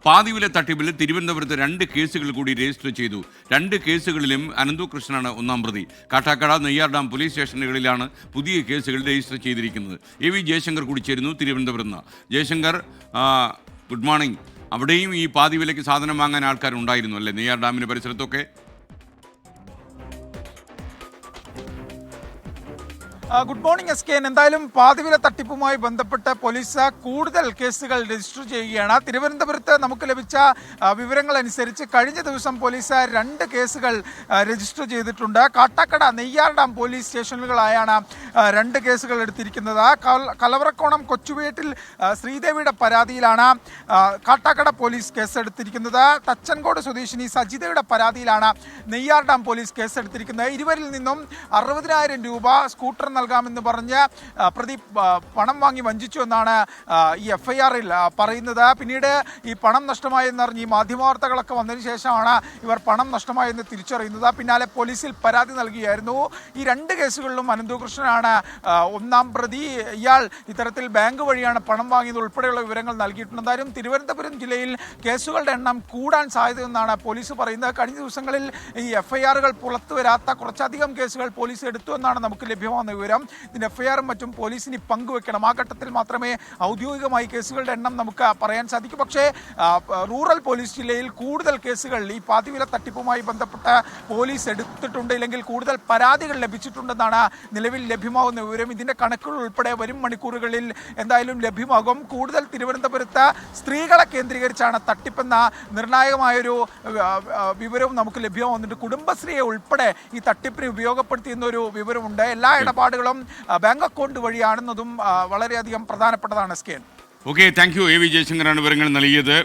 പാതിവില തട്ടിപ്പിൽ തിരുവനന്തപുരത്ത് 2 കേസുകൾ കൂടി രജിസ്റ്റർ ചെയ്തു. 2 കേസുകളിലും അനന്തു കൃഷ്ണനാണ് ഒന്നാം പ്രതി. കാട്ടാക്കട, നെയ്യാർ ഡാം പോലീസ് സ്റ്റേഷനുകളിലാണ് പുതിയ കേസുകൾ രജിസ്റ്റർ ചെയ്തിരിക്കുന്നത്. AV ജയശങ്കർ കൂടി ചേരുന്നു തിരുവനന്തപുരത്ത് നിന്ന്. Jayashankar, good morning. അവിടെയും ഈ പാതിവിലയ്ക്ക് സാധനം വാങ്ങാൻ ആൾക്കാരുണ്ടായിരുന്നു അല്ലേ, നെയ്യാർ ഡാമിന് പരിസരത്തൊക്കെ? Good morning SK. എന്തായാലും പാതിവില തട്ടിപ്പുമായി ബന്ധപ്പെട്ട് പോലീസ് കൂടുതൽ കേസുകൾ രജിസ്റ്റർ ചെയ്യുകയാണ്. തിരുവനന്തപുരത്ത് നമുക്ക് ലഭിച്ച വിവരങ്ങൾ അനുസരിച്ച് കഴിഞ്ഞ ദിവസം പോലീസ് 2 കേസുകൾ രജിസ്റ്റർ ചെയ്തിട്ടുണ്ട്. കാട്ടാക്കട, നെയ്യാർ ഡാം പോലീസ് സ്റ്റേഷനുകളായാണ് 2 കേസുകൾ എടുത്തിരിക്കുന്നത്. കലവറക്കോണം കൊച്ചുവേട്ടിൽ ശ്രീദേവിയുടെ പരാതിയിലാണ് കാട്ടാക്കട പോലീസ് കേസെടുത്തിരിക്കുന്നത്. തച്ചൻകോട് സ്വദേശിനി സജിതയുടെ പരാതിയിലാണ് നെയ്യാർ ഡാം പോലീസ് കേസെടുത്തിരിക്കുന്നത്. ഇരുവരിൽ നിന്നും 60,000 രൂപ സ്കൂട്ടർ നൽകാമെന്ന് പറഞ്ഞ് പ്രതി പണം വാങ്ങി വഞ്ചിച്ചു എന്നാണ് ഈ FIR-ൽ പറയുന്നത്. പിന്നീട് ഈ പണം നഷ്ടമായെന്നറിഞ്ഞ് ഈ മാധ്യമവാർത്തകളൊക്കെ വന്നതിന് ശേഷമാണ് ഇവർ പണം നഷ്ടമായെന്ന് തിരിച്ചറിയുന്നത്. പിന്നാലെ പോലീസിൽ പരാതി നൽകിയായിരുന്നു. ഈ 2 കേസുകളിലും അനന്തകൃഷ്ണനാണ് ഒന്നാം പ്രതി. ഇയാൾ ഇത്തരത്തിൽ ബാങ്ക് വഴിയാണ് പണം വാങ്ങിയത് ഉൾപ്പെടെയുള്ള വിവരങ്ങൾ നൽകിയിട്ടുണ്ട്. എന്തായാലും തിരുവനന്തപുരം ജില്ലയിൽ കേസുകളുടെ എണ്ണം കൂടാൻ സാധ്യതയെന്നാണ് പോലീസ് പറയുന്നത്. കഴിഞ്ഞ ദിവസങ്ങളിൽ ഈ FIR-കൾ പുറത്തു വരാത്ത കുറച്ചധികം കേസുകൾ പോലീസ് എടുത്തു എന്നാണ് നമുക്ക് ലഭ്യമാകുന്ന വിവരം. ഇതിന് FIR-ഉം മറ്റും പോലീസിന് പങ്കുവെക്കണം. ആ ഘട്ടത്തിൽ മാത്രമേ ഔദ്യോഗികമായി കേസുകളുടെ എണ്ണം നമുക്ക് പറയാൻ സാധിക്കൂ. പക്ഷേ റൂറൽ പോലീസ് ജില്ലയിൽ കൂടുതൽ കേസുകൾ ഈ പാതിവില തട്ടിപ്പുമായി ബന്ധപ്പെട്ട് പോലീസ് എടുത്തിട്ടുണ്ട്, ഇല്ലെങ്കിൽ കൂടുതൽ പരാതികൾ ലഭിച്ചിട്ടുണ്ടെന്നാണ് നിലവിൽ ലഭ്യമാകുന്ന വിവരം. ഇതിൻ്റെ കണക്കുകൾ ഉൾപ്പെടെ വരും മണിക്കൂറുകളിൽ എന്തായാലും ലഭ്യമാകും. കൂടുതൽ തിരുവനന്തപുരത്ത് സ്ത്രീകളെ കേന്ദ്രീകരിച്ചാണ് തട്ടിപ്പെന്ന നിർണായകമായൊരു വിവരവും നമുക്ക് ലഭ്യമാകുന്നുണ്ട്. കുടുംബശ്രീയെ ഉൾപ്പെടെ ഈ തട്ടിപ്പിന് ഉപയോഗപ്പെടുത്തിയെന്നൊരു വിവരമുണ്ട്. എല്ലാ ഇടപാടുകളും ബാങ്ക് അക്കൗണ്ട് വഴിയാണെന്നതും വളരെയധികം പ്രധാനപ്പെട്ടതാണ്. Okay, thank you. AV ജയശങ്കറാണ് വിവരങ്ങൾ നൽകിയത്.